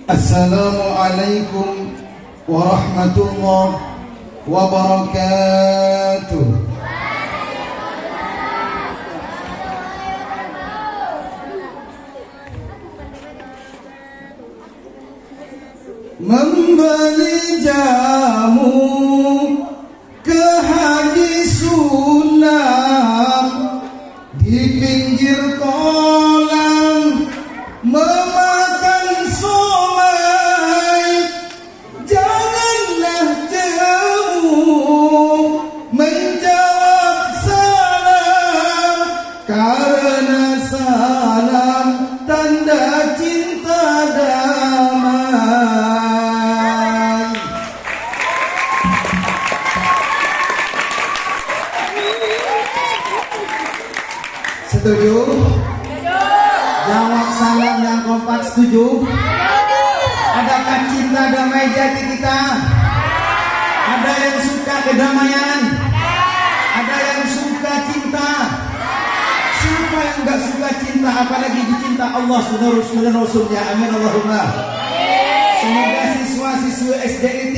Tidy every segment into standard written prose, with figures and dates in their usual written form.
Assalamualaikum warahmatullahi wabarakatuh. Membeli jamu ke Haji Sulam di pinggir kolam, memakan somai, janganlah jauh menjawab salam, karena salam tanda cinta damai. Setuju? Jawab salam yang kompak, setuju? Adakah cinta damai jati kita? Ada yang suka kedamaian? Ada yang suka cinta? Siapa yang enggak suka cinta, apalagi dicinta Allah dan Rasulnya? Amin Allahumma. Semoga siswa-siswa SDIT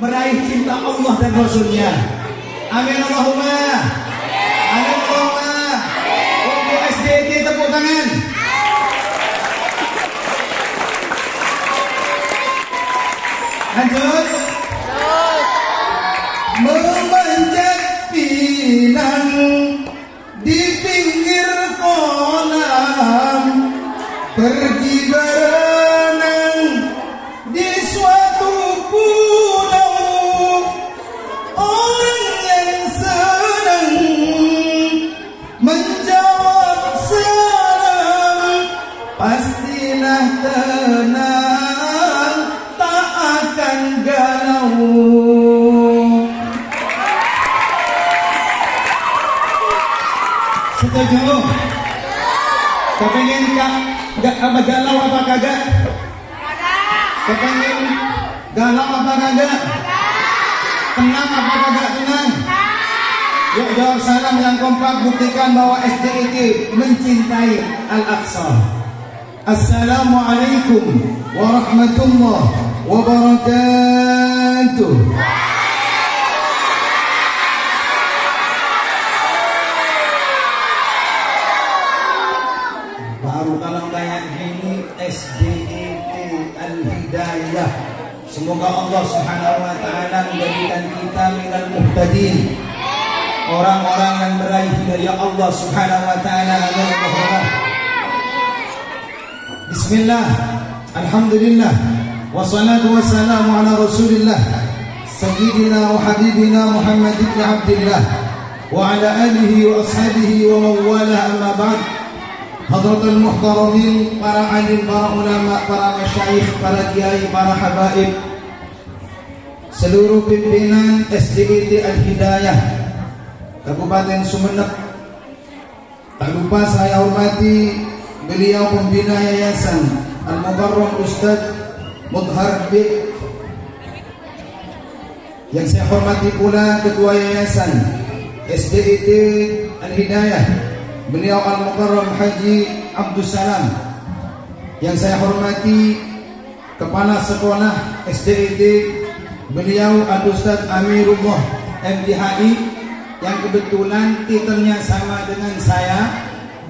meraih cinta Allah dan Rasulnya. Amin Allahumma. Amin Allahumma. Untuk SDIT tepuk tangan. Lanjut. Memanjat pinang di pinggir kolam, pergi berenang di suatu pulau. Orang yang senang menjawab salam, pastilah tenang, tak akan galau. Setuju? Kepengen apa galau apa kagak? Kepengen galau apa kagak? Tenang apa kagak tenang? Yuk jawab salam yang kompak, buktikan bahwa SDIT mencintai Al-Aqsa. Assalamualaikum warahmatullahi wabarakatuh. Baru kalau kayak gini SDIT Al-Hidayah. Semoga Allah Subhanahu wa taala menjadikan kita minal muhtadin, orang-orang yang meraih hidayah Allah Subhanahu wa taala. Bismillah, alhamdulillah, wassalatu wassalamu ala Rasulillah Sayyidina wa Habibina Muhammad ibn Abdillah wa ala alihi wa ashabihi wa mawala, amma ba'd. Hadratul muhtaramin, para alim, para ulama, para masyayikh, para kiai, para habaib, seluruh pimpinan SDIT Al-Hidayah Kabupaten Sumeneb. Tak lupa saya hormati beliau pembina Yayasan Al-Mukarram Ustadz Mudhar B. Yang saya hormati pula Ketua Yayasan SDIT Al-Hidayah, beliau Al-Mukarram Haji Abdus Salam. Yang saya hormati Kepala Sekolah SDIT, beliau Al-Ustadz Amirullah MDHI, yang kebetulan titelnya sama dengan saya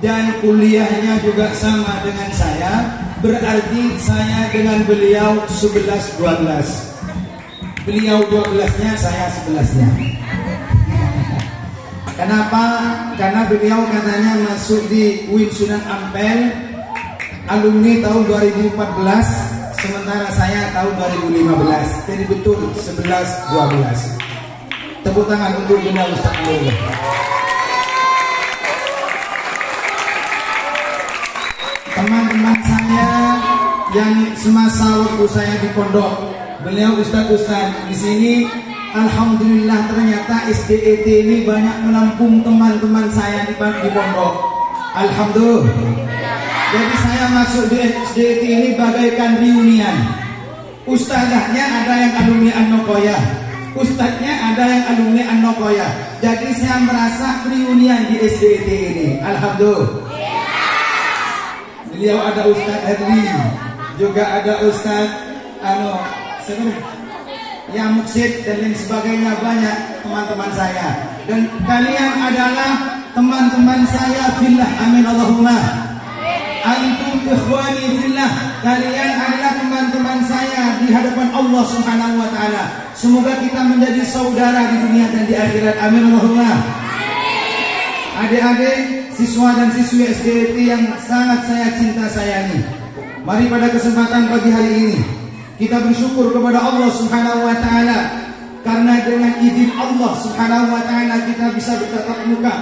dan kuliahnya juga sama dengan saya. Berarti saya dengan beliau 11-12. Beliau 12-nya, saya 11-nya. Kenapa? Karena beliau katanya masuk di UIN Sunan Ampel, alumni tahun 2014, sementara saya tahun 2015. Jadi betul 11-12. Tepuk tangan untuk beliau Ustaz Amirullah. Teman-teman saya yang semasa waktu saya di pondok, beliau Ustaz-Ustaz di sini, alhamdulillah ternyata SDIT ini banyak menampung teman-teman saya di pondok. Alhamdulillah. Jadi saya masuk di SDIT ini bagaikan reunian. Ustazahnya ada yang alumni An-Nokoyah, Ustadznya ada yang alumni An-Nokoya. Jadi saya merasa reunian di SDT ini. Alhamdulillah. Beliau ada Ustadz Herli, juga ada Ustadz yang Muksid dan lain sebagainya, banyak teman-teman saya. Dan kalian adalah teman-teman saya fillah. Amin Allahumma. Antum ikhwani fillah. Kalian adalah teman-teman saya di hadapan Allah Subhanahu wa taala. Semoga kita menjadi saudara di dunia dan di akhirat. Amin Allahumma. Adik-adik, siswa dan siswi SDT yang sangat saya cinta sayangi, mari pada kesempatan pagi hari ini kita bersyukur kepada Allah Subhanahu wa taala, karena dengan izin Allah Subhanahu wa taala kita bisa bertatap muka.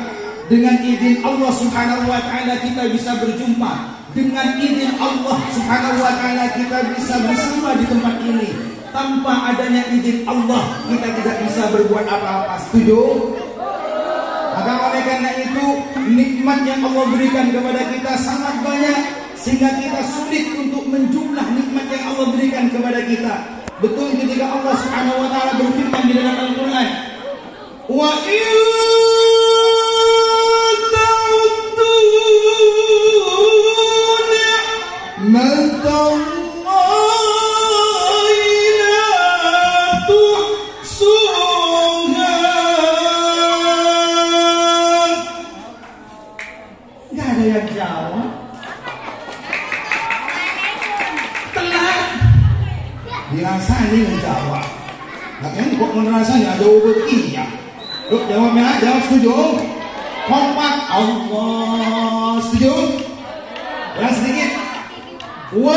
Dengan izin Allah Subhanahu wa taala kita bisa berjumpa. Dengan izin Allah Subhanahu wa taala kita bisa bersama di tempat ini. Tanpa adanya izin Allah kita tidak bisa berbuat apa-apa. Setuju? Maka oleh karena itu nikmat yang Allah berikan kepada kita sangat banyak, sehingga kita sulit untuk menjumlah nikmat yang Allah berikan kepada kita. Betul ketika Allah Subhanahu wa taala berfirman di dalam Al-Qur'an, wa dirasani menjawab. Makanya kok merasani ada ubud iya. Yuk jawabnya, jawab setuju. Kompak Allah setuju. Ulang sedikit. Wa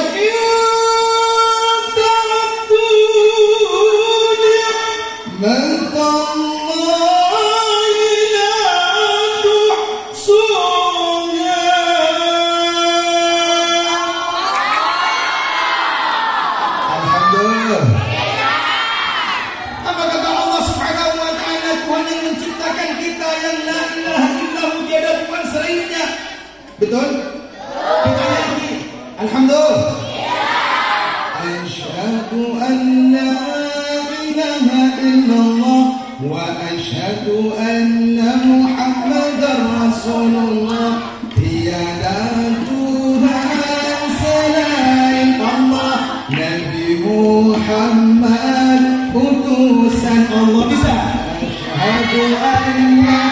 betul? Kita lagi. Alhamdulillah. Asyhadu an la ilaha illallah wa asyhadu anna Muhammadar Rasulullah. Tiada Tuhan selain Allah. Nabi Muhammad utusan Allah. Bisa? Asyhadu an la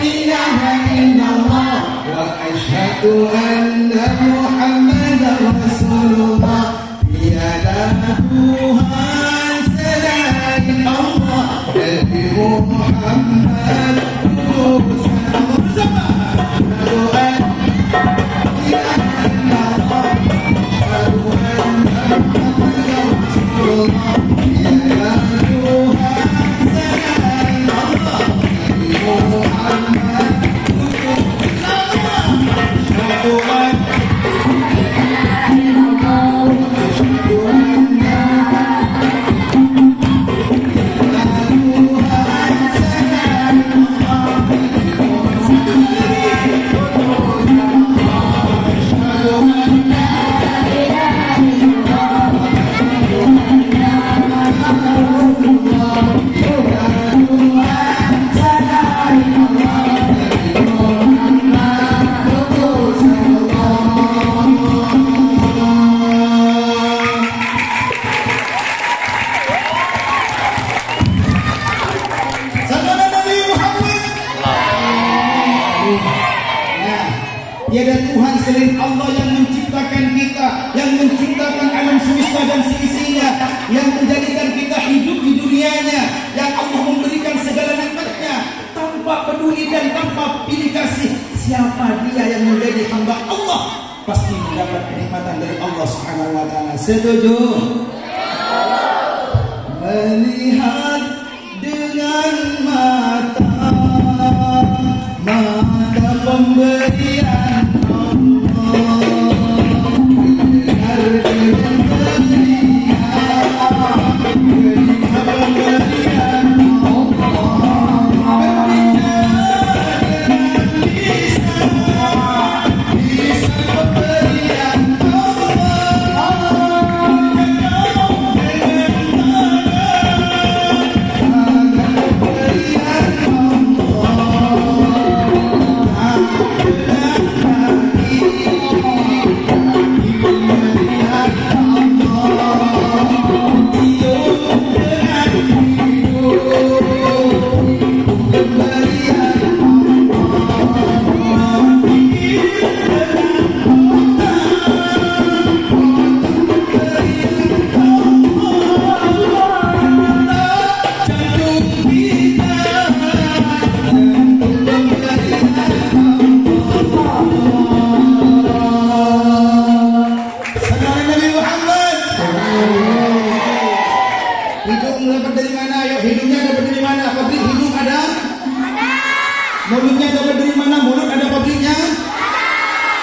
ilaha illallah wa asyhadu anna Muhammadar Rasulullah. Tiada Tuhan selain Allah. Nabi Muhammad utusan Allah. Bersama. Asyhadu an la ilaha illallah. Asyhadu anna Muhammadar Rasulullah. Tiada Tuhan selain Allah. Nabi Muhammad Tuhan. Tiada Tuhan selain Allah yang menciptakan kita, yang menciptakan alam semesta dan seisinya, yang menjadikan kita hidup di dunianya, yang Allah memberikan segala nikmatnya tanpa peduli dan tanpa pilih kasih. Siapa dia yang menjadi hamba Allah pasti mendapat kenikmatan dari Allah Subhanahu wa taala. Setuju? Melihat dengan mata pemberian Allah, dengar dengan telinga pemberian Allah, berbicara dengan lisan pemberian Allah, dengan tangan Mulutnya dapat dari mana? Mulut ada pabriknya?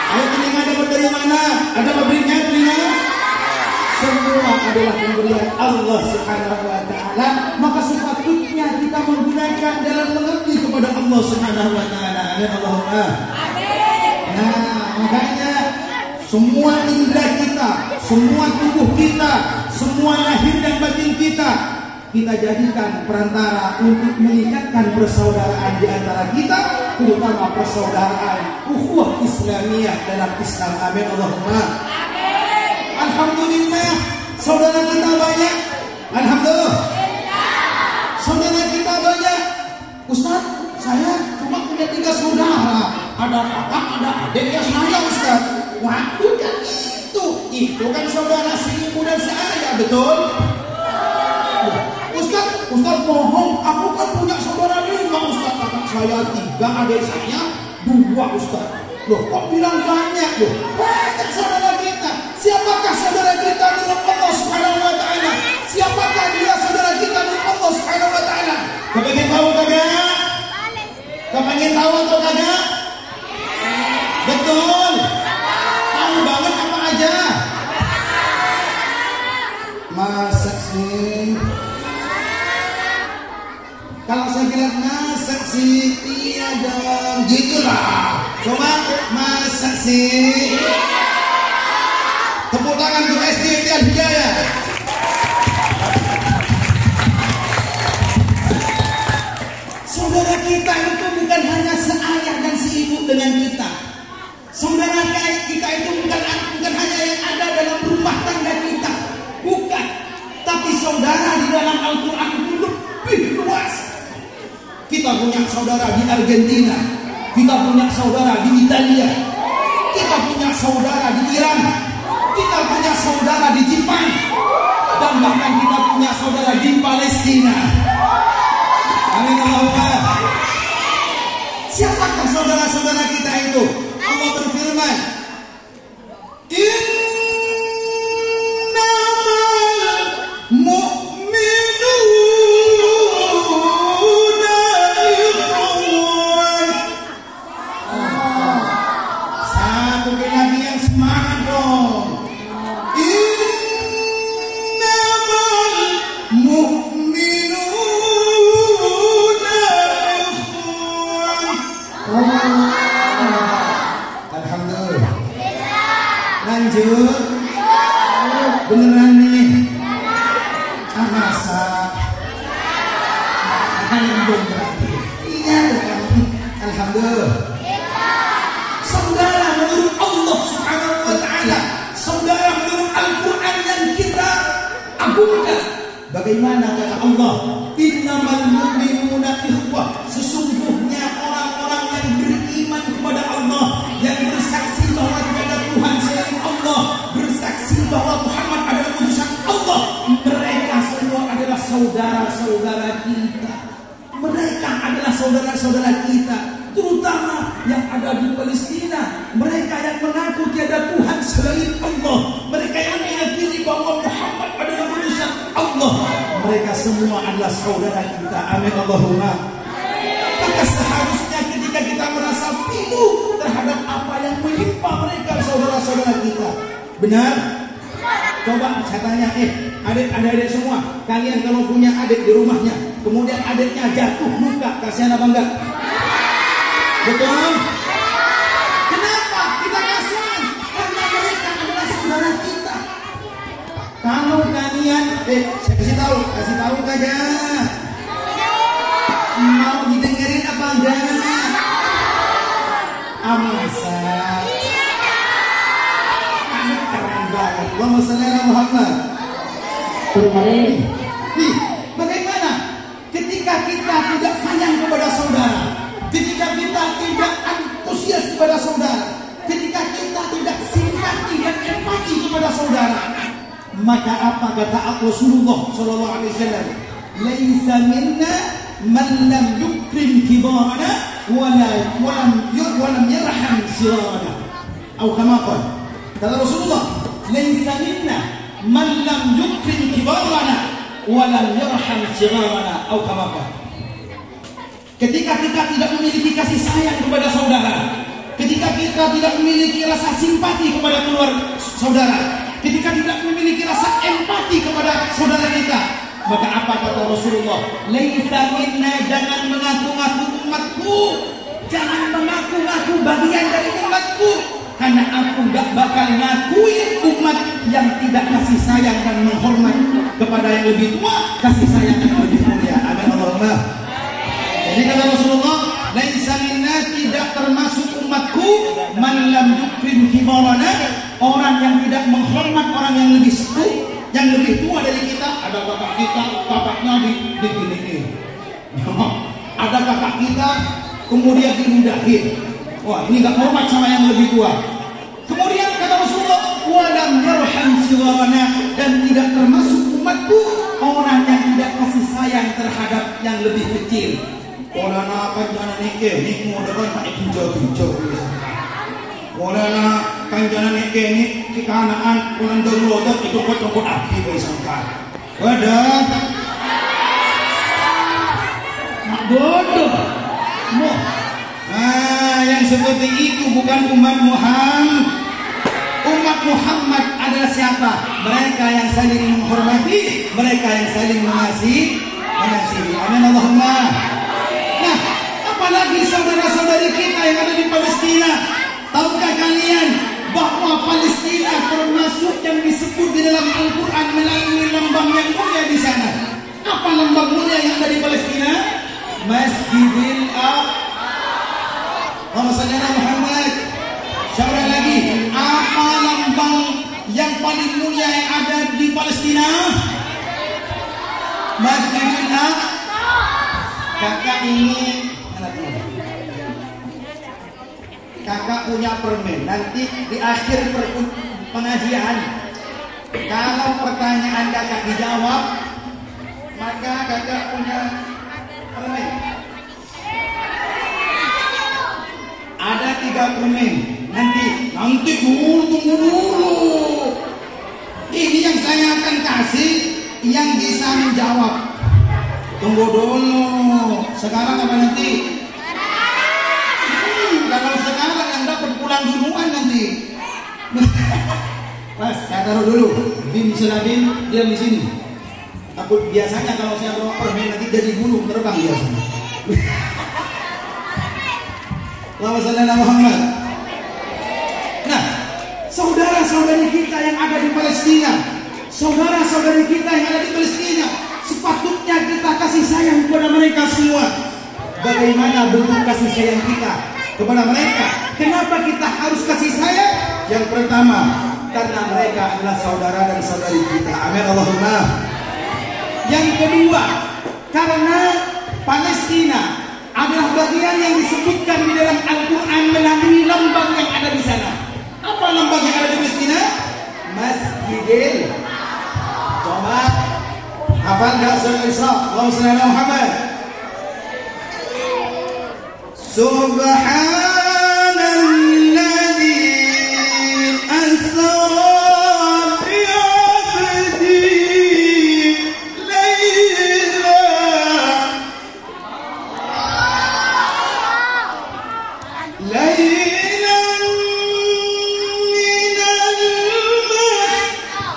Ayo, telinga dapat dari mana? Ada pabriknya telinga? Semua adalah pemberian Allah Subhanahu wa taala. Maka sepatutnya kita menggunakan dalam mengabdi kepada Allah Subhanahu wa taala. Amin Allahumma. Amin. Nah, makanya semua indera kita, semua tubuh kita, semua lahir dan batin kita jadikan perantara untuk meningkatkan persaudaraan di antara kita, terutama persaudaraan ukhuwah Islamiyah dalam Islam. Amin Allahumma. Amin. Alhamdulillah, saudara kita banyak. Alhamdulillah. Saudara kita banyak. Ustaz, saya cuma punya 3 saudara. Ada kakak, ada adik, ya saya Ustaz. Waktu kan itu kan saudara seibu dan seayah, betul? Ustaz bohong, aku kan punya saudara 5 Ustaz. Kakak saya 3, adik saya 2 Ustaz. Loh, kok bilang banyak loh? Banyak saudara kita. Siapakah saudara kita dalam Allah Subhanahu wa taala? Siapakah dia saudara kita dalam Allah Subhanahu wa taala? Kau pengen tahu kagak? Kau pengen tahu atau kagak? Betul. Tahu banget apa aja? Masak sih. Kalau saya bilang masak sih, iya dong, gitulah. Coba masak sih. Tepuk tangan untuk SD Tian Hidayah. Saudara kita itu bukan hanya seayah dan seibu dengan kita. Saudara kita itu bukan hanya yang ada dalam rumah tangga kita, bukan. Tapi saudara di dalam Al-Quran itu lebih luas. Kita punya saudara di Argentina, kita punya saudara di Italia, kita punya saudara di Iran, kita punya saudara di Jepang, dan bahkan kita punya saudara di Palestina. Amin Allahumma. Siapakah saudara-saudara kita itu? Allah berfirman, lanjut. Beneran nih? Masa? Iya. Alhamdulillah. Saudara menurut Allah Subhanahu wa taala, saudara menurut Al-Quran yang kita agungkan. Bagaimana kata Allah? Innamal mu'minuna ikhwah. Sesungguhnya orang-orang yang beriman kepada Allah, yang bersaksi bahwa tidak ada Tuhan selain Allah, bersaksi bahwa Muhammad adalah utusan Allah, mereka semua adalah saudara-saudara kita. Mereka adalah saudara-saudara kita, terutama yang ada di Palestina. Mereka yang mengaku tiada Tuhan selain Allah, mereka yang meyakini bahwa Muhammad adalah utusan Allah, mereka semua adalah saudara kita. Amin Allahumma. Maka seharusnya ketika kita merasa pilu terhadap apa yang menimpa mereka, saudara-saudara kita, benar? Coba saya tanya, adik-adik semua, kalian kalau punya adik di rumahnya, kemudian adiknya jatuh luka, kasihan apa enggak? Betul? Kenapa kita kasihan? Karena mereka adalah saudara kita. Kalau kalian, saya kasih tahu kagak? Mau didengerin apa enggak? Amasa. Keren banget. Allahumma shalli ala Muhammad. Nih, bagaimana ketika kita tidak sayang kepada saudara, ketika kita tidak antusias kepada saudara, ketika kita tidak simpati dan empati kepada saudara, maka apa kata Rasulullah sallallahu alaihi wasallam? Laisa minna man lam yukrim kibarana wa lam yarham sirana. Atau kama qala. Kata Rasulullah, laisa minna man lam yukrim kibarana wa lam yarham sirana. Atau kama qala. Ketika kita tidak memiliki kasih sayang kepada saudara, ketika kita tidak memiliki rasa simpati kepada keluarga saudara, ketika tidak memiliki rasa empati kepada saudara kita, maka apa kata Rasulullah? Laisa minna, jangan mengaku-ngaku umatku, jangan mengaku-ngaku bagian dari umatku, karena aku gak bakal ngakuin umat yang tidak kasih sayang dan menghormat kepada yang lebih tua, kasih sayang yang lebih mulia. Amin Allahumma. Jadi kata Rasulullah, laisa minna, tidak termasuk umatku man lam yukrim kibarana, orang yang tidak menghormat orang yang lebih sepuh, yang lebih tua dari kita. Ada kakak kita, kakaknya diginiin. Ada kakak kita kemudian dimudahin. Wah, ini gak hormat sama yang lebih tua. Kemudian kata Rasulullah, walam yarham siwarana, dan tidak termasuk umatku orang yang tidak kasih sayang terhadap yang lebih kecil. Orang akan jangan nike, nik mau depan tak pinjau. Orang akan jangan nike, nik kekanaan pulang download itu kocok aki bersangka. Wadah, mak bodoh, moh. Yang seperti itu bukan umat Muhammad. Umat Muhammad adalah siapa? Mereka yang saling menghormati, mereka yang saling mengasihi. Amin Allahumma. Nah, apalagi saudara-saudari kita yang ada di Palestina. Tahukah kalian bahwa Palestina termasuk yang disebut di dalam Al-Quran melalui lambang yang mulia di sana? Apa lambang mulia yang ada di Palestina? Masjidil Aqsa. Muhammad. Siapa lagi? Apa lambang yang paling mulia yang ada di Palestina? Masjidil Aqsa. Kakak ini kakak punya permen. Nanti di akhir pengajian, kalau pertanyaan kakak dijawab, maka kakak punya permen. Ada 3 permen. Nanti tunggu dulu. Ini yang saya akan kasih yang bisa menjawab. Tunggu dulu. Sekarang apa nanti? Kalau sekarang yang dapat pulang duluan nanti. Mas, saya taruh dulu. Bim Selabim diam di sini. Takut biasanya kalau saya bawa permen nanti jadi burung terbang dia. Allahumma shalli ala Muhammad. Nah, saudara-saudari kita yang ada di Palestina, saudara-saudari kita yang ada di Palestina, sepatutnya kita kasih sayang kepada mereka semua. Bagaimana bentuk kasih sayang kita kepada mereka? Kenapa kita harus kasih sayang? Yang pertama, karena mereka adalah saudara dan saudari kita. Amin Allahumma. Yang kedua, karena Palestina adalah bagian yang disebutkan di dalam Al-Quran melalui lambang yang ada di sana. Apa lambang yang ada di Palestina? Masjidil. Coba hafal gak surah Isra? Allahumma shalli ala Muhammad. Subhanalladzi asra bi 'abdihi laylan minal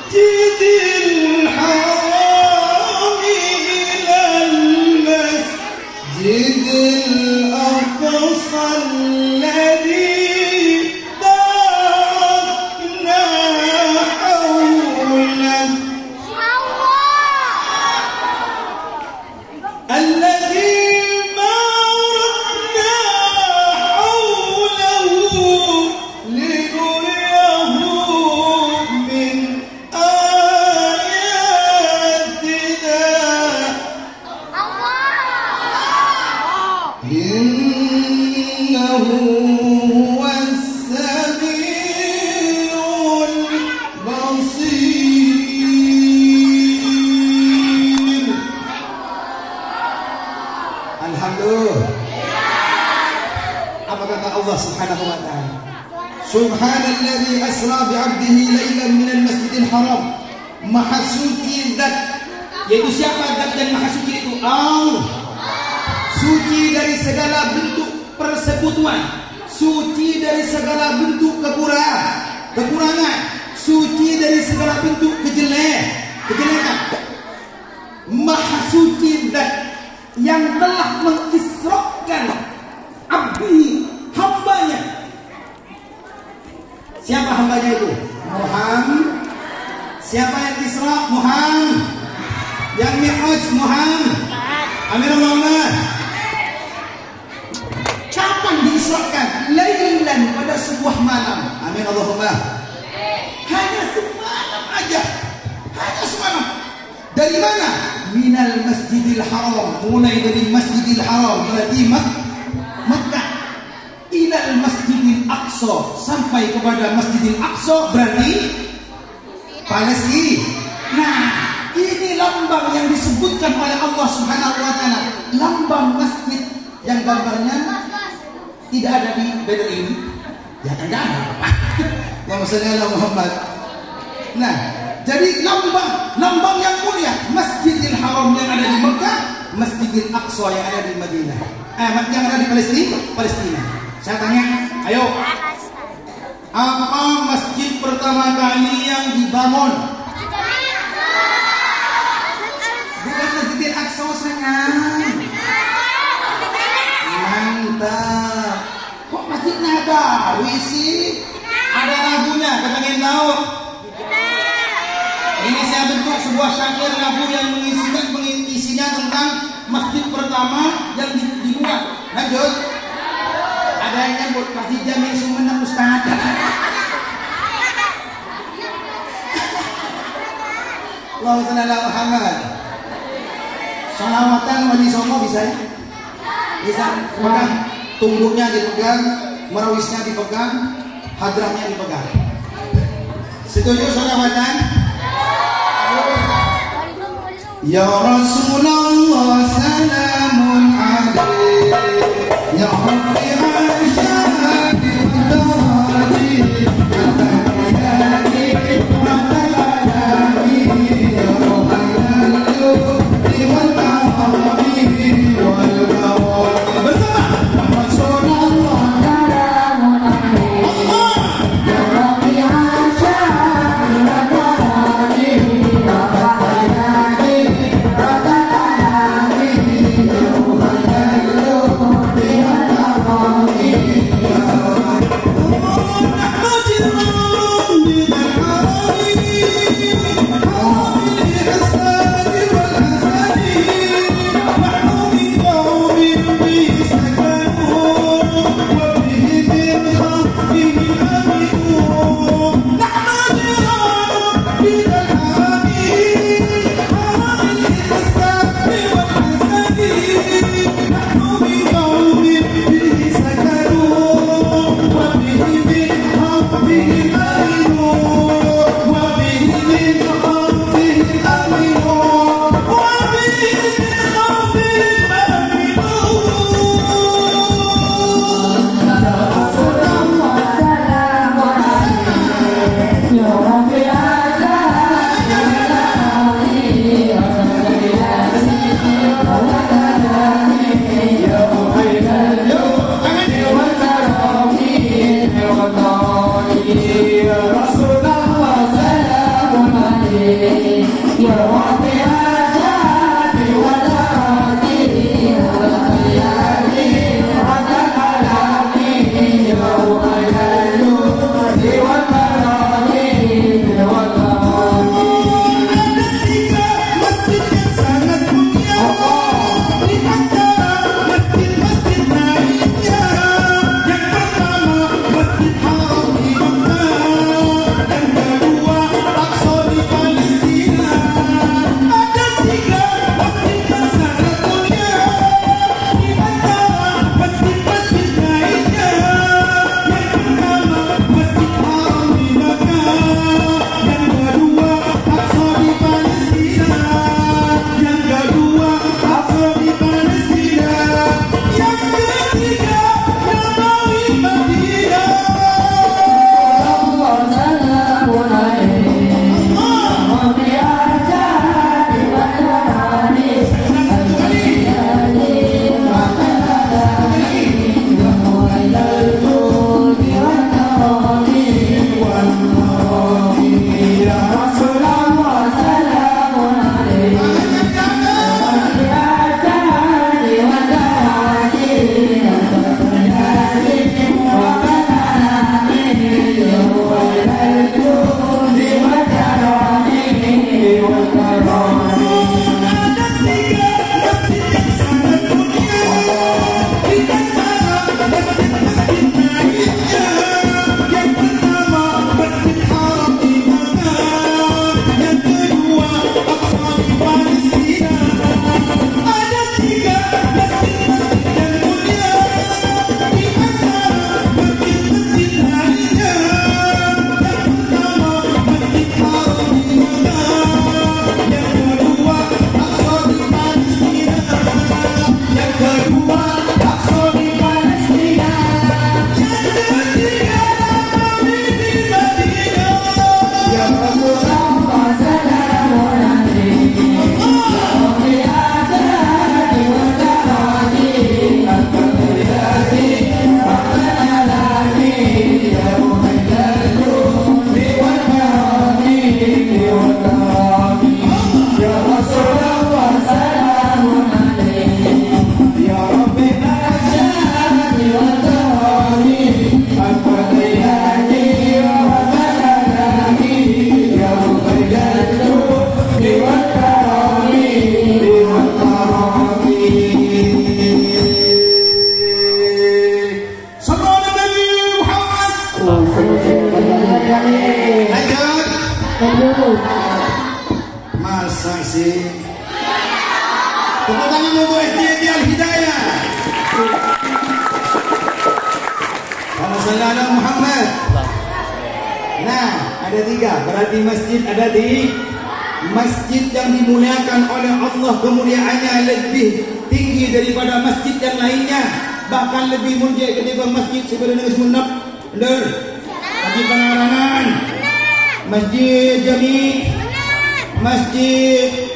masjidil haram ilal masjidil aqsa alladhi barakna hawlan Subhanahu wa ta'ala. Subhanalladzi asra bi 'abdihi lailan minal masjidil haram. Maha suci zat, yaitu siapa zat yang maha suci itu? Allah. suci dari segala bentuk persekutuan, suci dari segala bentuk kekurangan, suci dari segala bentuk kejelekan. Maha suci dan yang telah mengisrakan abdi hambanya. Siapa hambanya itu? Muhammad. Siapa yang Isra? Muhammad. Yang Mi'raj? Muhammad. Amir Muhammad. Kapan diisrakan? Lailan, pada sebuah malam. Amin Allahumma. Hanya semalam aja. Hanya semalam. Dari mana? Minal Masjidil Haram. Mulai dari Masjidil Haram, berarti Makkah. Ilal Masjidil Aqsa, sampai kepada Masjidil Aqsa, berarti Palestina. Nah, ini lambang yang disebutkan oleh Allah Subhanahu wa taala, lambang masjid yang gambarnya tidak ada di banner ini. Ya kan enggak ada. Allahumma shalli ala Muhammad. Nah, jadi lambang yang mulia, Masjidil Haram yang ada di Mekah, Masjidil Aqsa yang ada di Madinah. Yang ada di Palestina. Saya tanya, ayo, apa masjid pertama kali yang dibangun? Bukan Masjidil Aqsa, sayang. Mantap. Kok Masjid Nabawi sih? Ada lagunya, kepengen tahu? Ini saya bentuk sebuah syair lagu yang mengisinya tentang masjid pertama yang dibuat. Lanjut. Ada yang nyebut Masjid Jami Sumeneb Ustaz. Allahumma shalli ala Muhammad. Salawatan wali songo bisa ya? Bisa. Pegang tungguknya dipegang, merawisnya dipegang, hadrahnya dipegang. Setuju salawatan? Ya Rasulullah salamun alaik, ya Rabbi asyhadu darajati al-fatihati rabbal alamin ya Rabbal yudi wal arami wal bawami. Bersama Rasulullah salamun alaik, ya Rabbi asyhadu darajati rabbal alamin rabbal alamin ya Rabbal Ada 3. Berarti masjid ada di masjid yang dimuliakan oleh Allah, kemuliaannya lebih tinggi daripada masjid yang lainnya, bahkan lebih mulia ketimbang masjid sebenarnya Sunnah. Benar? Masjid Pengarangan, Masjid Jami, Masjid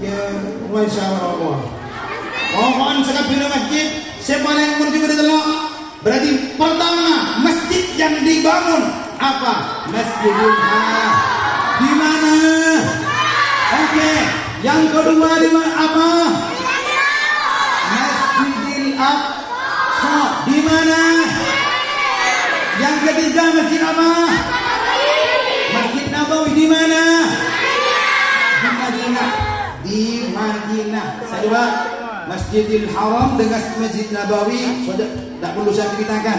ya Masya Allah. Mohon sekali pilih masjid. Siapa yang menuju ke telok? Berarti pertama masjid yang dibangun apa? Masjidil Haram. Di mana? Oke. Yang kedua di mana apa? Masjidil Aqsa. Di mana? Yang ketiga masjid apa? Masjid Nabawi. Di mana? Di Madinah. Di Madinah. Saya coba. Masjidil Haram dengan Masjid Nabawi sudah tidak perlu saya ceritakan.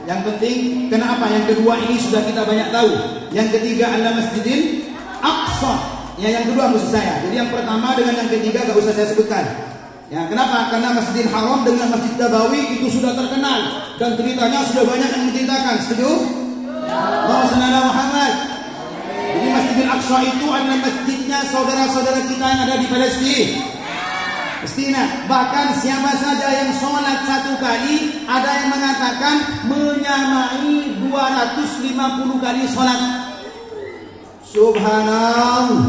Yang penting kenapa? Yang kedua ini sudah kita banyak tahu. Yang ketiga adalah Masjidil Aqsa. Ya, yang kedua maksud saya. Jadi yang pertama dengan yang ketiga gak usah saya sebutkan. Ya, kenapa? Karena Masjidil Haram dengan Masjid Nabawi itu sudah terkenal dan ceritanya sudah banyak yang menceritakan. Setuju? Allahumma shalli ala Muhammad. Jadi Masjidil Aqsa itu adalah masjidnya saudara-saudara kita yang ada di Palestina. Bahkan siapa saja yang sholat 1 kali, ada yang mengatakan menyamai 250 kali sholat. Subhanallah.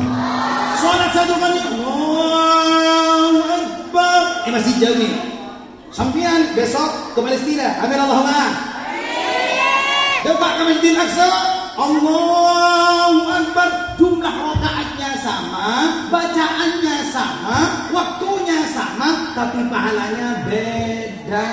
Sholat 1 kali, Allahu Akbar. Masjid Jami. Sampian besok ke Palestina. Amin Allahumma. Dapat ke Masjidil Aqsa. Allahu Akbar. Jumlah rakaatnya sama, bacaannya sama, waktunya sama, tapi pahalanya beda.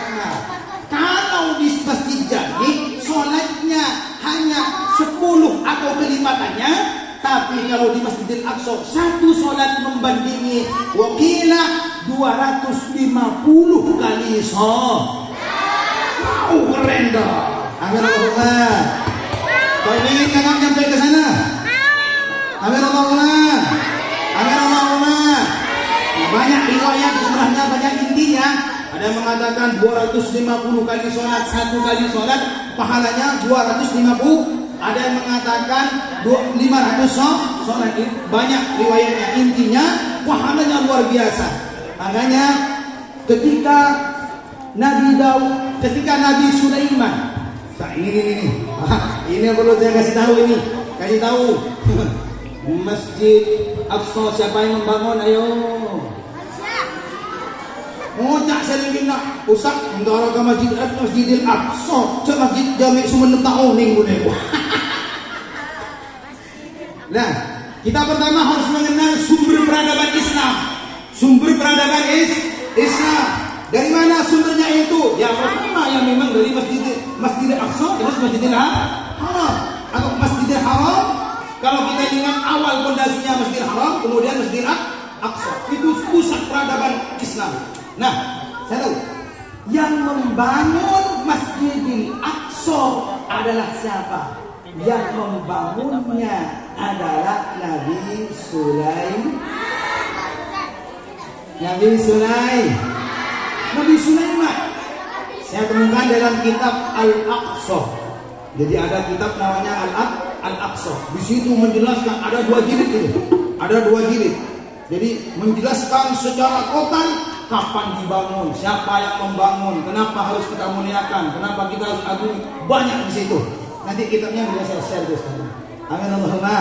Kalau di Masjid Jami sholatnya hanya 10 atau kelipatannya, tapi kalau di Masjidil Aqsa 1 sholat membandingi wakilah 250 kali sholat. Wow, keren dah. Amin Allahumma. Kalau ingin kakak nyampe ke sana. Amin Allahumma. Amin Allahumma. Banyak riwayat jumlahnya banyak, intinya ada yang mengatakan 250 kali sholat, 1 kali sholat pahalanya 250. Ada yang mengatakan 500 sholat. Banyak riwayatnya, intinya pahalanya luar biasa. Makanya ketika Nabi Daud, ketika Nabi Sulaiman, nah ini yang perlu saya kasih tahu ini. Kasih tahu. Masjid Aqsa siapa yang membangun? Ayo. Ngocak selingina. Usah antara ke Masjidil Aqsa, ke Masjid Jami Sumenep Taoning boleh. Nah, kita pertama harus mengenal sumber peradaban Islam. Sumber peradaban Islam. Dari mana sumbernya itu? Yang pertama yang memang dari Masjidil Aqsa, terus Masjidil Haram. Atau Masjidil Haram, kalau kita ingat awal fondasinya Masjidil Haram, kemudian Masjidil Aqsa. Itu pusat peradaban Islam. Nah, saya tahu yang membangun Masjidil Aqsa adalah siapa? Yang membangunnya adalah Nabi Sulaiman. Nabi Sulaiman. Saya temukan dalam kitab Al-Aqsa. Jadi ada kitab namanya Al-Aqsa. Di situ menjelaskan ada 2 jilid itu. Ada 2 jilid. Jadi menjelaskan secara total kapan dibangun, siapa yang membangun, kenapa harus kita muliakan, kenapa kita harus agumi, banyak di situ. Nanti kitabnya bisa saya share terus. Amin Allahumma.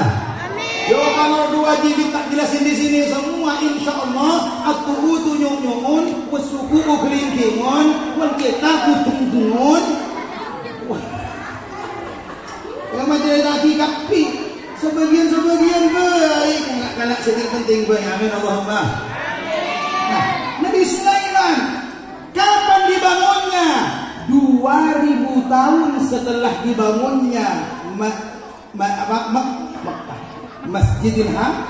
Yo, kalau 2 jilid tak jelasin di sini semua, insya Allah at-tu'utu nyung-nyungun, wasuku'u kelingkingun, wal kitabu tungtungun. Yang macam tadi kapi, sebagian baik, enggak kalah sedikit penting baik. Amin Allahumma. Nah, Nabi Sulaiman kapan dibangunnya? 2000 tahun setelah dibangunnya Masjidil Haram.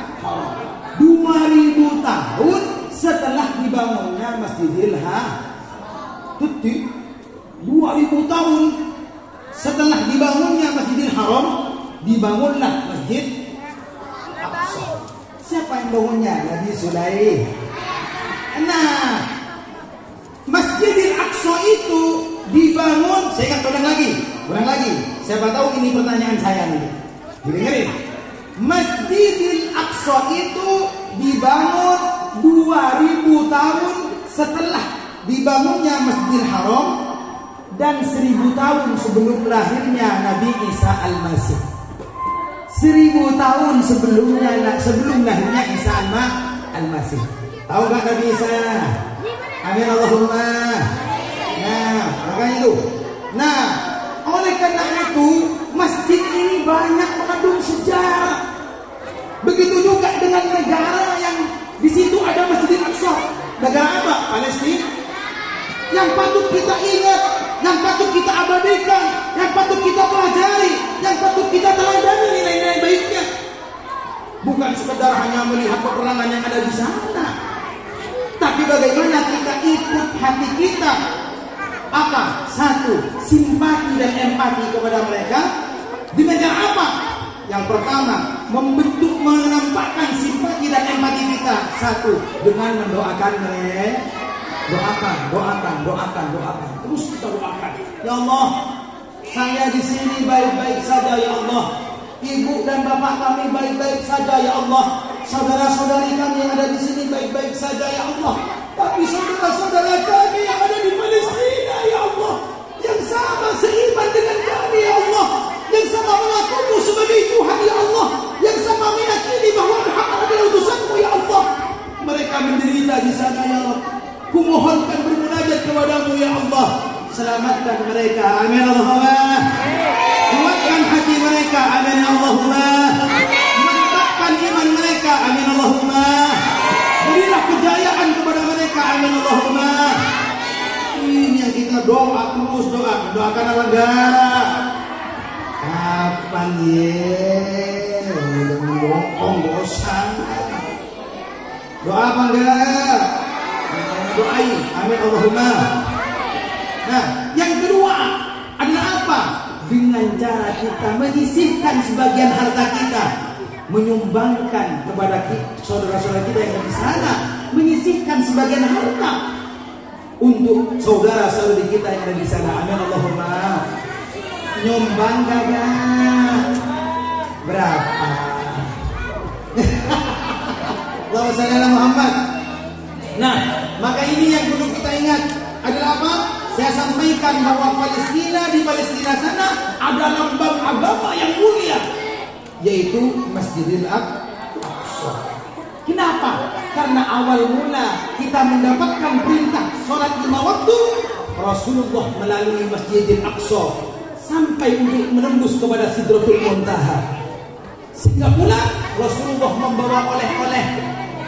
2000 tahun setelah dibangunnya Masjidil Haram. 2000 tahun setelah dibangunnya Masjidil Haram, dibangunlah Masjid Aqsa. Siapa yang bangunnya? Nabi Sulaiman. Nah, Masjidil Aqsa itu dibangun, saya ingat ulang lagi. Siapa tahu ini pertanyaan saya nih. Dengerin. Masjidil Aqsa itu dibangun 2000 tahun setelah dibangunnya Masjidil Haram dan 1000 tahun sebelum lahirnya Nabi Isa Al-Masih. 1000 tahun sebelum lahirnya Isa Al-Masih. Tahu nggak Nabi Isa? Amin Allahumma. Nah, makanya itu. Nah, oleh karena itu masjid ini banyak mengandung sejarah. Begitu juga dengan negara yang di situ ada Masjidil Aqsa. Negara apa? Palestina. Yang patut kita ingat, yang patut kita abadikan, yang patut kita pelajari, yang patut kita teladani nilai-nilai baiknya. Bukan sekedar hanya melihat peperangan yang ada di sana, tapi bagaimana kita ikut hati kita. Apa? Satu, simpati dan empati kepada mereka. Dengan cara apa? Yang pertama, membentuk, menampakkan simpati dan empati kita. Satu, dengan mendoakan mereka. Doakan. Terus kita doakan. Ya Allah, saya di sini baik-baik saja ya Allah. Ibu dan bapak kami baik-baik saja ya Allah. Saudara-saudari kami yang ada di sini baik-baik saja ya Allah. Tapi saudara-saudara kami yang ada di Palestina ya Allah, yang sama seiman dengan kami ya Allah, yang sama mengakumu sebagai Tuhan ya Allah, yang sama meyakini bahwa Muhammad adalah utusanmu ya Allah. Mereka menderita di sana ya Allah. Kumohonkan bermunajat kepadamu ya Allah. Selamatkan mereka. Amin Allahumma. Kuatkan hati mereka. Amin Allahumma. Mantapkan iman mereka. Amin Allahumma. Berilah kejayaan kepada mereka. Amin Allahumma. Ini yang kita doa terus doa. Doakan negara. Kapan ye? Udah bosan. Doa apa enggak? Doain. Amin Allahumma. Nah, yang kedua adalah apa? Dengan cara kita menyisihkan sebagian harta kita, menyumbangkan kepada saudara-saudara kita yang di sana, menyisihkan sebagian harta untuk saudara-saudari kita yang ada di sana. Amin Allahumma. Nyumbang gak? Berapa? Allahumma shalli ala Muhammad. Nah, maka ini yang perlu kita ingat adalah apa? Saya sampaikan bahwa di Palestina sana ada lambang agama yang mulia, yaitu Masjidil Aqsa. Kenapa? Karena awal mula kita mendapatkan perintah sholat 5 waktu, Rasulullah melalui Masjidil Aqsa sampai untuk menembus kepada Sidratul Muntaha. Sehingga pula Rasulullah membawa oleh-oleh.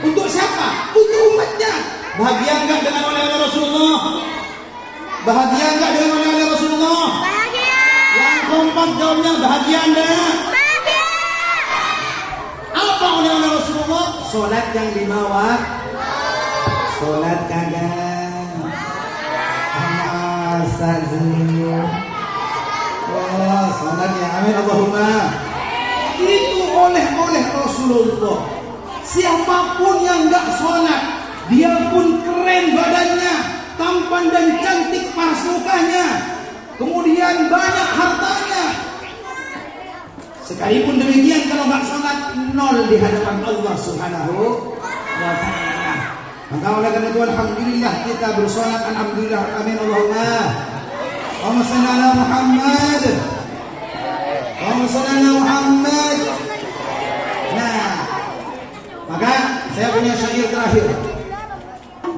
Untuk siapa? Untuk umatnya. Bahagia enggak dengan oleh-oleh Rasulullah? Bahagia enggak dengan oleh-oleh Rasulullah? Bahagia. Yang kompak jawabnya bahagia enggak? Bahagia. Apa oleh-oleh Rasulullah? Sholat yang 5 waktu. Sholat kagak. Astagfirullah. Wah, sholat ya. Amin Allahumma. Itu oleh-oleh Rasulullah. Siapapun yang enggak sholat, dia pun keren badannya, tampan dan cantik pasukahnya, kemudian banyak hartanya. Sekalipun demikian, kalau enggak sholat, nol di hadapan Allah Subhanahu wa ta'ala. Maka oleh karena itu alhamdulillah kita bersolat. Alhamdulillah. Amin Allahumma. Allahumma shalli ala Muhammad. Allahumma shalli ala Muhammad. Nah, maka saya punya syair terakhir.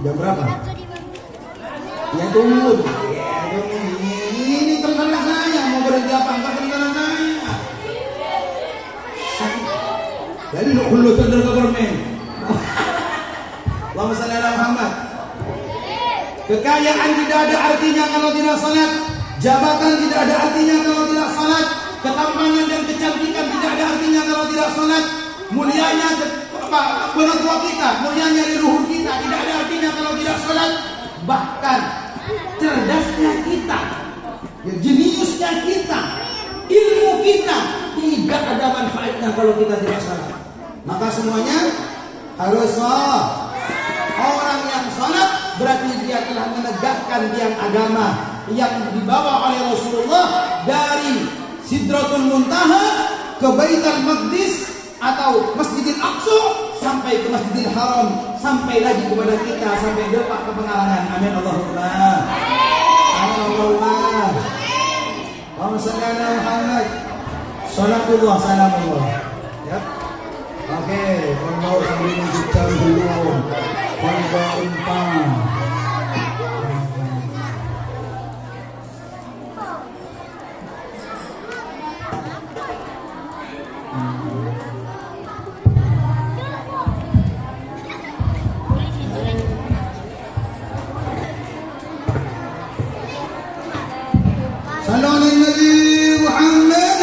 Jam berapa? Ya tunggu. Ini tentara saya mau berhenti apa? Enggak tentara saya. Jadi lu tentara government. Allahumma shalli ala Muhammad. Kekayaan tidak ada artinya kalau tidak salat. Jabatan tidak ada artinya kalau tidak salat. Ketampanan dan kecantikan tidak ada artinya kalau tidak salat. Mulianya orang tua kita, mulianya leluhur kita tidak ada artinya kalau tidak salat. Bahkan cerdasnya kita, jeniusnya kita, ilmu kita tidak ada manfaatnya kalau kita tidak salat. Maka semuanya harus salat. Orang yang salat berarti dia telah menegakkan tiang agama yang dibawa oleh Rasulullah dari Sidratul Muntaha ke Baitul Maqdis atau Masjidil Aqsa sampai ke Masjidil Haram, sampai lagi kepada kita sampai depak ke pengalangan. Amin Allahumma. Allahumma. Allahumma shalli ala Muhammad. Salatullah salamullah. Ya. Oke, kalau sambil mengucapkan dulu. Pada umpam. Salam Nabi Muhammad.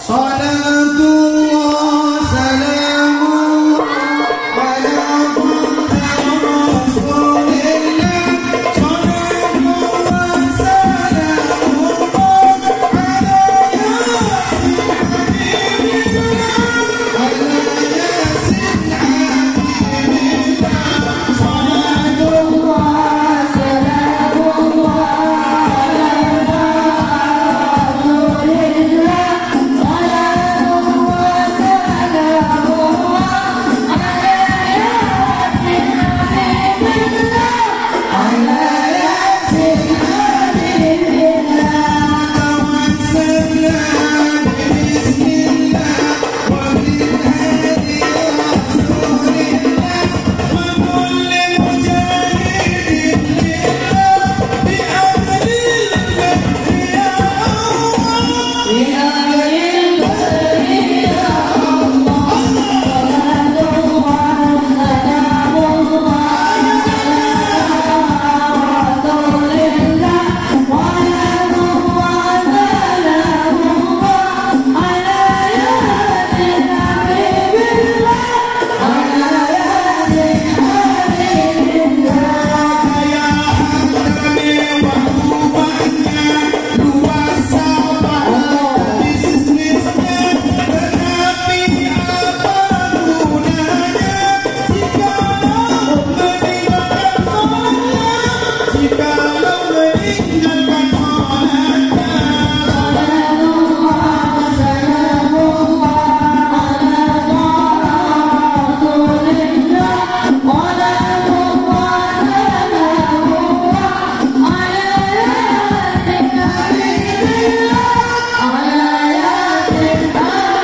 Salatullah salamullah ala Rasulillah. Salatullah salamullah ala Yasin Habibillah. Salatullah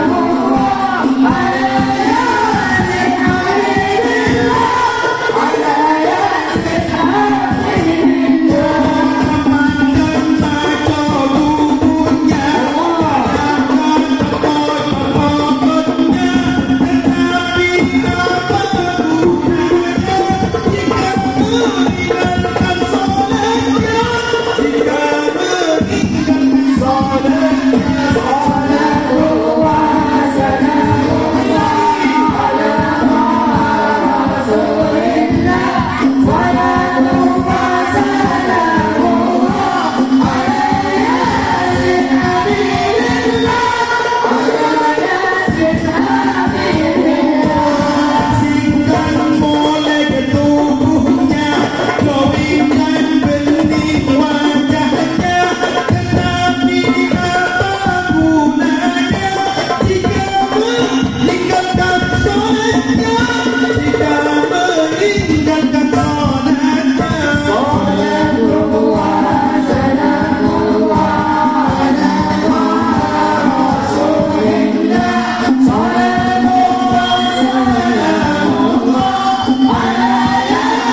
salamullah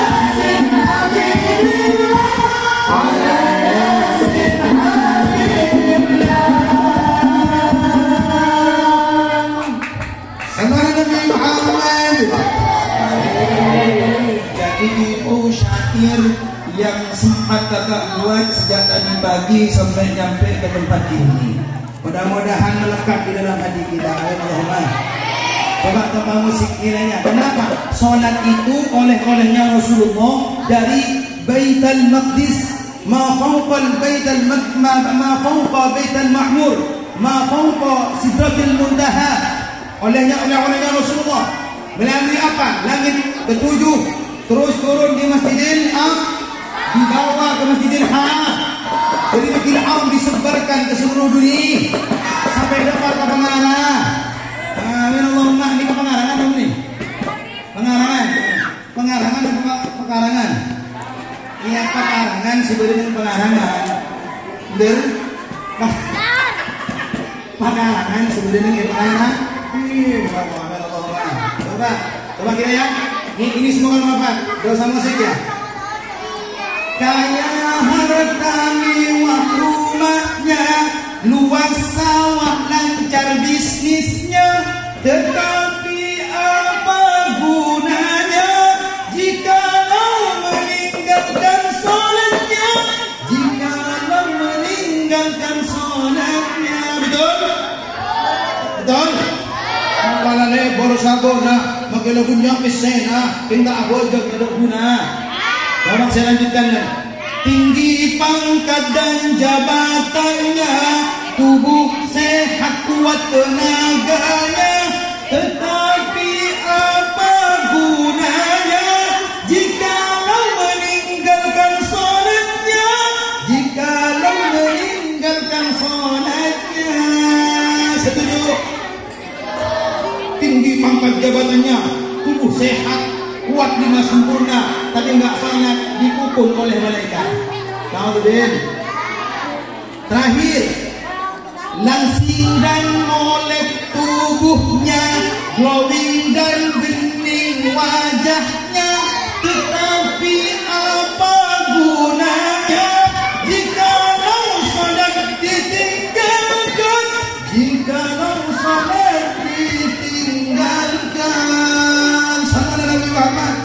yang sempat kakak buat sejak tadi pagi sampai nyampe ke tempat ini. Mudah-mudahan melekat di dalam hati kita. Allahumma. Coba tambah musik nilainya. Kenapa? Salat itu oleh-olehnya Rasulullah dari Baitul Maqdis, ma fawqa Baitul ma fawqa Baitul Mahmur, ma fawqa Sidratil Muntaha. Oleh-olehnya Rasulullah melalui apa? Langit ketujuh, terus turun di Masjidil dibawa ke Masjidil Haram. Jadi Masjidil Haram disebarkan ke seluruh dunia sampai dapat ke Pengarang. Amin Allahumma. Ini ke Pengarangan belum nih? Pengarangan atau pekarangan? Iya pekarangan sebenarnya pengarangan. Bener? Pekarangan sebenarnya pengarangan. Amin Allahumma. Coba kita ya. Ini semua manfaat. Dosa musik ya. Kaya harta mewah rumahnya, luas sawah lancar bisnisnya, tetapi apa gunanya jikalau meninggalkan sholatnya, jikalau meninggalkan sholatnya. Betul? Betul? Kalau baru sabona makin lagunya pesena pinta abojok tidak guna. Bapak saya lanjutkan lagi. Tinggi pangkat dan jabatannya, tubuh sehat kuat tenaganya, tetapi apa gunanya jikalau meninggalkan sholatnya, jikalau meninggalkan sholatnya. Setuju? Tinggi pangkat jabatannya, tubuh sehat kuat lima sempurna, tapi enggak sholat, dipukul oleh malaikat. Kemudian terakhir, langsing dan molek tubuhnya, glowing dan bening wajahnya, tetapi apa gunanya jikalau sholat ditinggalkan, jikalau sholat ditinggalkan. Salam Nabi Muhammad.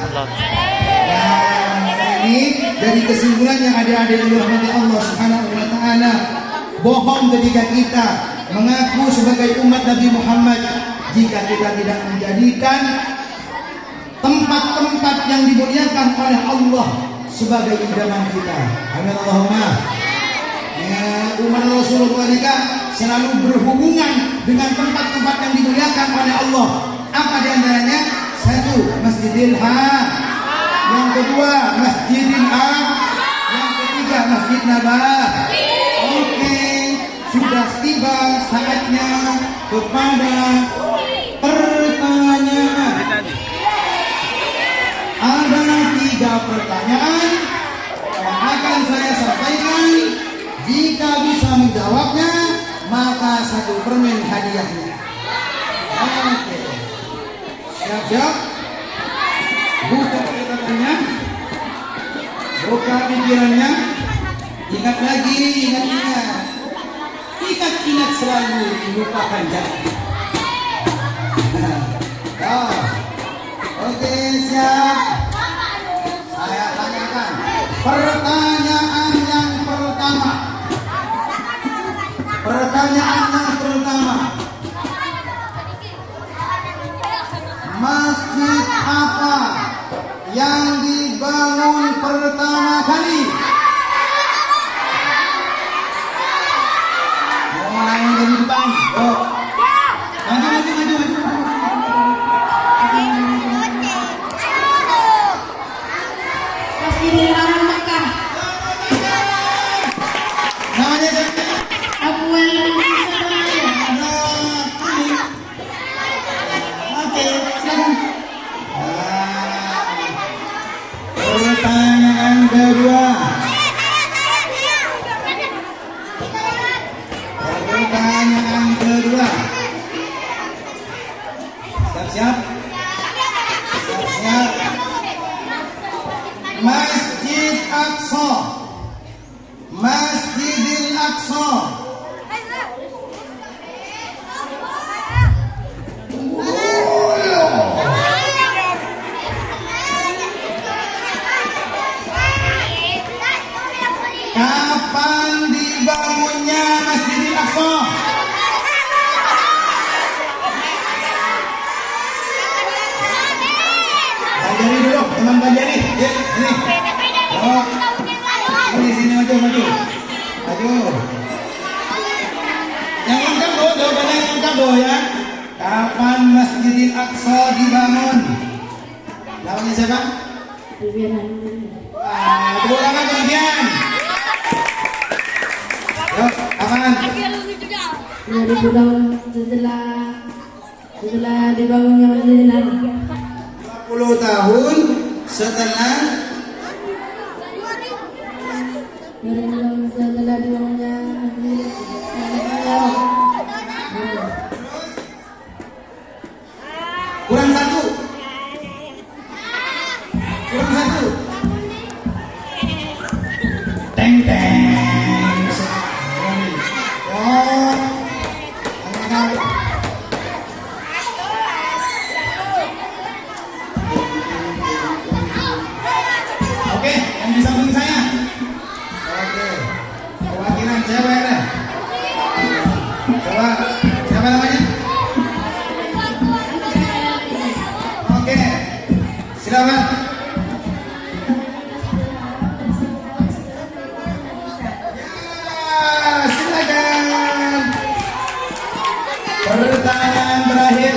Ini dari kesimpulan yang adik-adik yang dirahmati Allah Subhanahu wa taala, bohong ketika kita mengaku sebagai umat Nabi Muhammad jika kita tidak menjadikan tempat-tempat yang dimuliakan oleh Allah sebagai idaman kita. Amin Allahumma. Ya, umat Rasulullah mereka selalu berhubungan dengan tempat-tempat yang dimuliakan oleh Allah. Apa di antaranya? Satu, Masjidil Haram. Yang kedua, Masjidil Haram. Yang ketiga, Masjid Nabawi. Oke, sudah tiba saatnya kepada pertanyaan. Ada 3 pertanyaan yang akan saya sampaikan. Jika bisa menjawabnya, maka 1 permen hadiahnya. Oke, siap-siap. Buka catatannya, buka pikirannya. Ingat lagi, ingat selalu, lupakan jangan. Oke, siap. Saya tanyakan pertanyaan yang pertama. Masjid apa yang dibangun pertama kali? Mau nanya dari depan? Oh. Maju. Masjidil Haram Mekah. Namanya siapa? Awal Indonesia. Oke, silakan. Pertanyaan kedua. Siap. Masjid Aqsa. Masjidil Aqsa. Kapan dibangunnya Masjidil Aqsa? Banjari dulu, teman Banjari. Ya, ini. Oh, sini maju. Yang lengkap loh, jawabannya yang lengkap loh ya. Kapan Masjidil Aqsa dibangun? Namanya siapa? Tepuk tangan kemudian. Yuk, kapan? 2000 tahun setelah dibangunnya Masjidil Aqsa. 20 tahun setelah dibangunnya kurang satu. Teng. Oh, oke, yang di samping saya. Oke, perwakilan cewek deh. Coba, siapa namanya? Oke, silakan. Ya, silakan. Pertanyaan terakhir.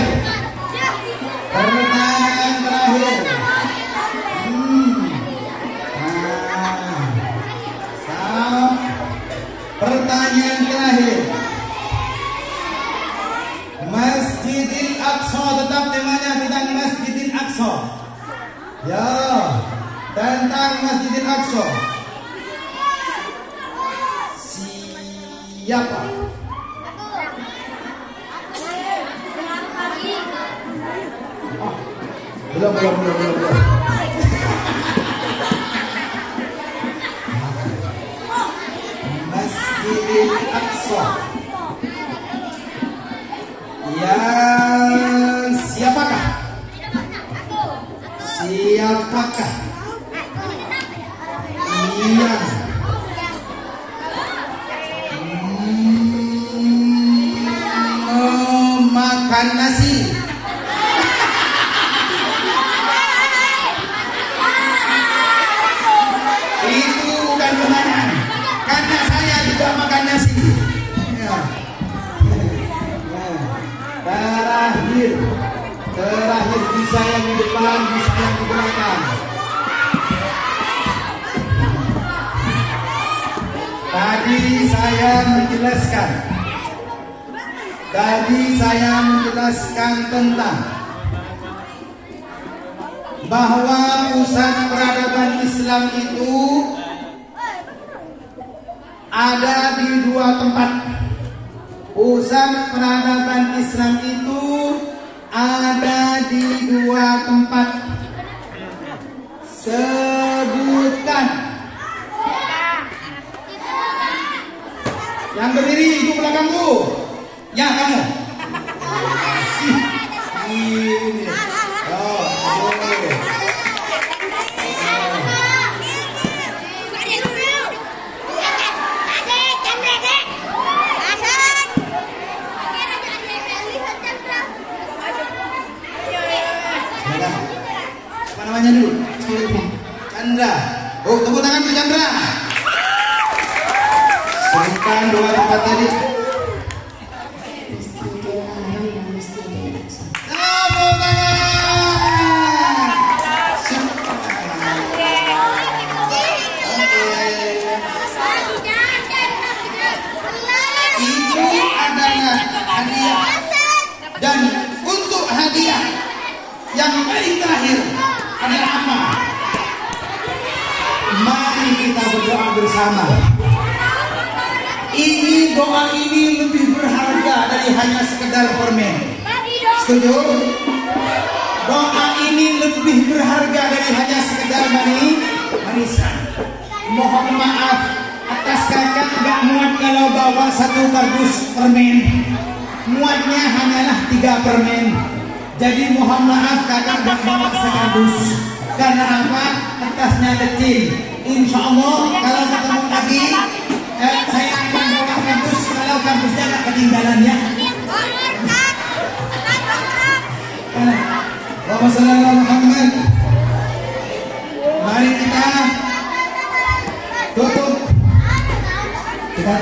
Pertanyaan terakhir. Masjidil Aqsa, tetap temanya tentang Masjidil Aqsa. Ya, tentang Masjidil Aqsa. Siapa? Oh, belum. Masjidil Aqsa. Yang siapakah? Yang makan nasi. Itu bukan pertanyaan, karena saya juga makan nasi. Ya. Terakhir bisa yang di depan, bisa yang di belakang. Tadi saya menjelaskan tentang bahwa pusat peradaban Islam itu ada di dua tempat. Pusat peradaban Islam itu ada di dua tempat. Sebutkan. Yang berdiri itu belakangku. Ya, kamu. Ini. Oh, apa namanya dulu? Chandra. Oh, tepuk tangan untuk Chandra. Sebutkan dua tempat tadi. Tepuk tangan. Itu adalah hadiah. Dan untuk hadiah yang paling terakhir adalah apa? Mari kita berdoa bersama. Ini doa ini lebih berharga dari hanya sekedar permen. Setuju? Doa ini lebih berharga dari hanya sekedar manisan. Mohon maaf atas kakak gak muat kalau bawa satu kardus permen. Muatnya hanyalah 3 permen. Jadi mohon maaf kakak gak bawa sekardus. Karena apa? Kertasnya kecil. Insya Allah kalau ketemu lagi saya akan bawa kampus kalau kampusnya nggak ketinggalan ya. Allahumma shalli ala Muhammad. Mari kita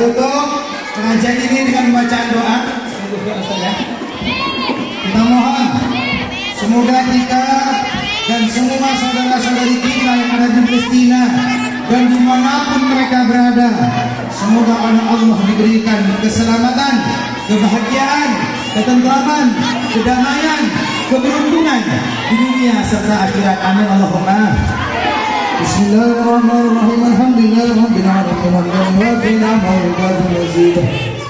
tutup pengajian ini dengan bacaan doa. Kita mohon semoga kita dan semua saudara-saudari kita yang ada di Palestina dan dimanapun mereka berada, semoga Allah diberikan keselamatan, kebahagiaan, ketentraman, kedamaian, keberuntungan di dunia serta akhirat. Amin Allahumma. Bismillahirrahmanirrahim. Alhamdulillahirabbil alamin.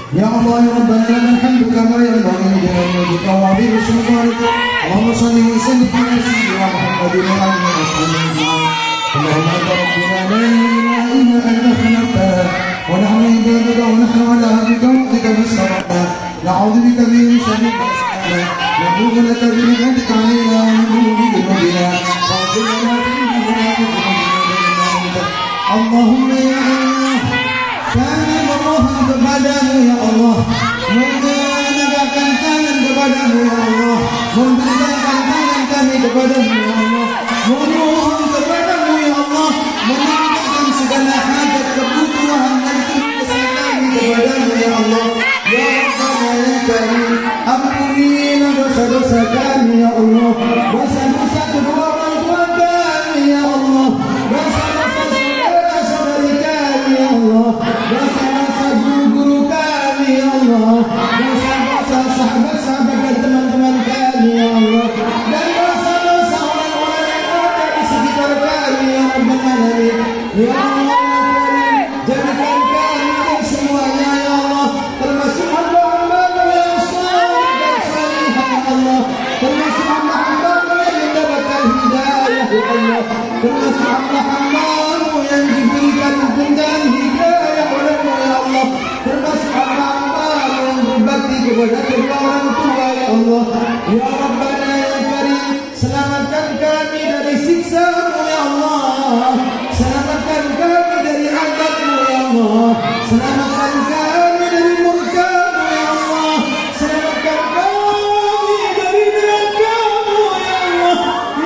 Ya Allah ya Rabbana lakal hamdu kama yanbaghi li jalali wajhika wa 'azimi sultanika. Allahumma shalli wa sallim ala sayyidina Muhammadin wa ala alihi wa sahbihi. Allahumma anta rabbuna la ilaha illa anta khalaqtana wa nahnu ibaduka wa nahnu ala ahdika wa wa'dika fastabaqna. Na'udzu bika min sharri ma sana'na. نبوغ لك بنعمتك علينا ونبوغ بذنوبنا فاغفر لنا اللهم يا Allah, kami memohon kepadamu ya Allah, menegakkan tangan kepadamu ya Allah, membentangkan tangan kami kepadamu ya Allah, memohon kepadamu ya Allah, menegakkan segala hajat kebutuhan dan kesusahan kami kepadamu ya Allah. Ya Rabbana ya Karim, ampunilah dosa-dosa kami ya Allah, dosa-dosa kedua orang tua kami ya Allah, dosa-dosa saudara-saudari kami ya Allah, dosa-dosa guru-guru kami ya Allah, dosa-dosa sahabat-sahabat dan teman-teman kami ya Allah, dan dosa-dosa orang-orang yang ada di sekitar kami ya Rabbal Alamin. Ya Allah ya Karim, jadikan kami dan semuanya ya Allah termasuk hamba-hamba-Mu yang saleh dan salihah ya Allah, termasuk hamba-hamba-Mu yang mendapatkan hidayah ya Allah, termasuk hamba-hamba-Mu yang diberikan dengan hidayah oleh-Mu ya Allah, termasuk hamba-hamba-Mu yang berbakti kepada kedua orang tua ya Allah. Ya Rabbana ya Karim, selamatkan kami dari siksa-Mu ya Allah, selamatkan kami dari azab-Mu ya Allah, selamatkan kami dari murka-Mu ya Allah, selamatkan kami dari neraka-Mu ya Allah.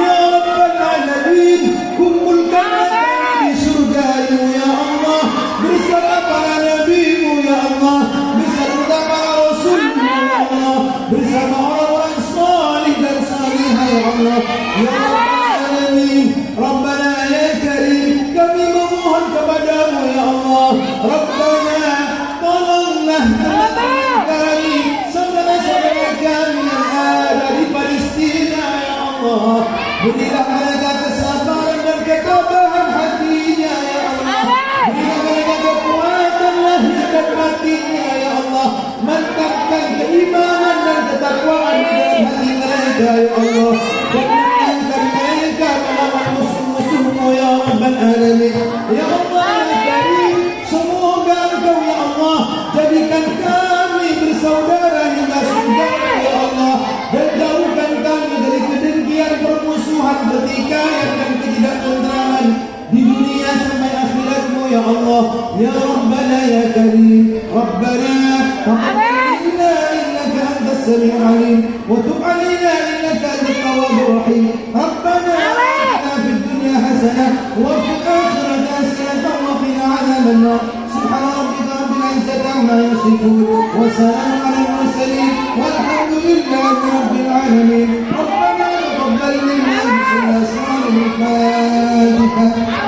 Ya Rabbal Alamin, kumpulkanlah kami di surga-Mu ya Allah, bersama para nabi-Mu ya Allah, beserta para rasul-Mu ya Allah, bersama orang-orang salih dan salihah ya Allah. Ya Rabbal Alamin, Rabbana ya Karim, kami memohon kepadamu ya Allah, Rabbana tolonglah teman-teman kami, saudara-saudara kami yang ada di Palestina ya Allah, berilah mereka kesabaran dan ketabahan hatinya ya Allah, berilah mereka kekuatan lahir dan batinnya ya Allah, mantapkan keimanan dan ketakwaan di dalam hati mereka ya Allah, dan menangkan mereka melawan musuh-musuh-Mu ya Rabbal Alamin. Ya Allah ya Karim, semoga Engkau ya Allah jadikan kami bersaudara hingga surga ya Allah, dan jauhkan kami dari kedengkian, permusuhan, pertikaian dan ketidaktentraman di dunia sampai akhirat-Mu ya Allah. Ya Rabbana ya Karim, Rabbana taqabbal minna innaka antas samiul alim wa tub alaina innaka antat tawwabur rahim. Rabbana atina fid dunya hasanah wa fil akhirati hasanah wa qina adzaban nar. Subhana rabbika rabbil izzati amma yasifun wa salamun alal mursalin walhamdulillahi rabbil alamin. Rabbana taqabbal minna bismillahir rahmanir rahim.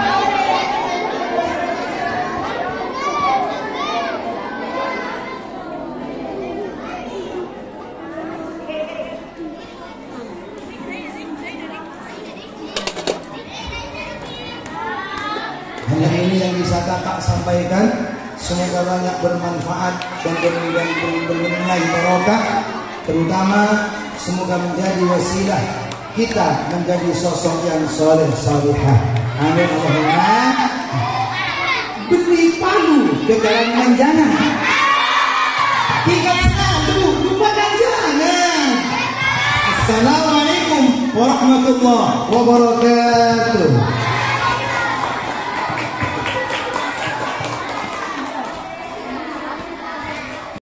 Hanya ini yang bisa kakak sampaikan. Semoga banyak bermanfaat dan bernilai barokah. Terutama semoga menjadi wasilah kita menjadi sosok yang soleh salihah. Amin Allahumma. Beri palu ke jalan manjana. Tingkat selalu lupa jangan. Assalamualaikum warahmatullahi wabarakatuh.